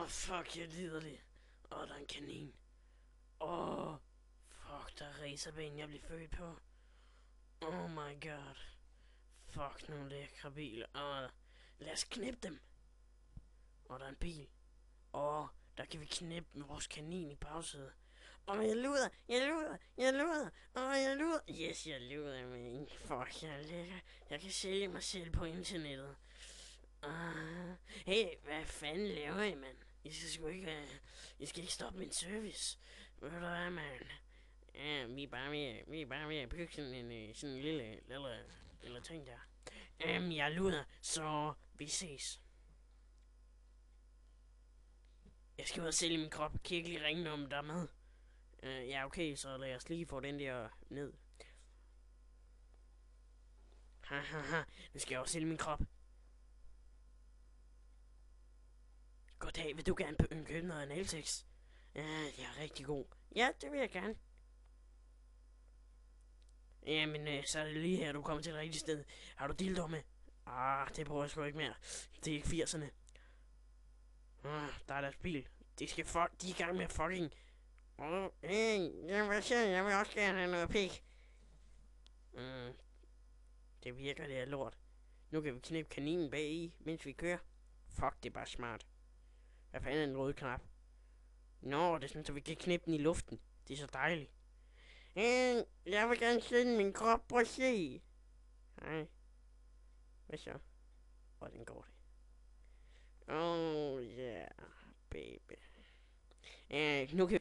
Fuck, jeg lider det. Der er en kanin. Fuck, der er racerben, jeg blev født på. Oh my god. Fuck, nogle lækre biler. Lad os knippe dem. Der er en bil. Der kan vi knippe vores kanin i bagsædet. Jeg luder. Jeg luder. Yes, jeg luder, man. Fuck, jeg er lækker. Jeg kan sælge mig selv på internettet. Hey, hvad fanden laver I, mand? I skal ikke stoppe min service. Ved du hvad, mand? Ja, vi er bare ved at bygge sådan en lille ting der. Jeg er luder, så vi ses. Jeg skal ud og sælge min krop. Kan jeg ikke lige ringe, når der er med? Ja, okay, så lad os lige få den der ned. Hahaha, nu skal jeg også sælge min krop. Goddag, vil du gerne købe noget analsex? Ja, det er rigtig god. Ja, det vil jeg gerne. Jamen, så er det lige her, du kommer til det rigtige sted. Har du dildo med? Det bruger jeg sgu ikke mere. Det er ikke 80'erne. Der er deres bil. De er i gang med fucking... jeg vil også gerne have noget pik. Det virker, det er lort. Nu kan vi knippe kaninen bag i, mens vi kører. Fuck, det er bare smart. Hvad fanden er den røde knap? Det er sådan, så vi kan knippe den i luften. Det er så dejligt. Jeg vil gerne sende min krop på se. Hej. Hvad så? Hvordan går det? Oh yeah, baby. Nu kan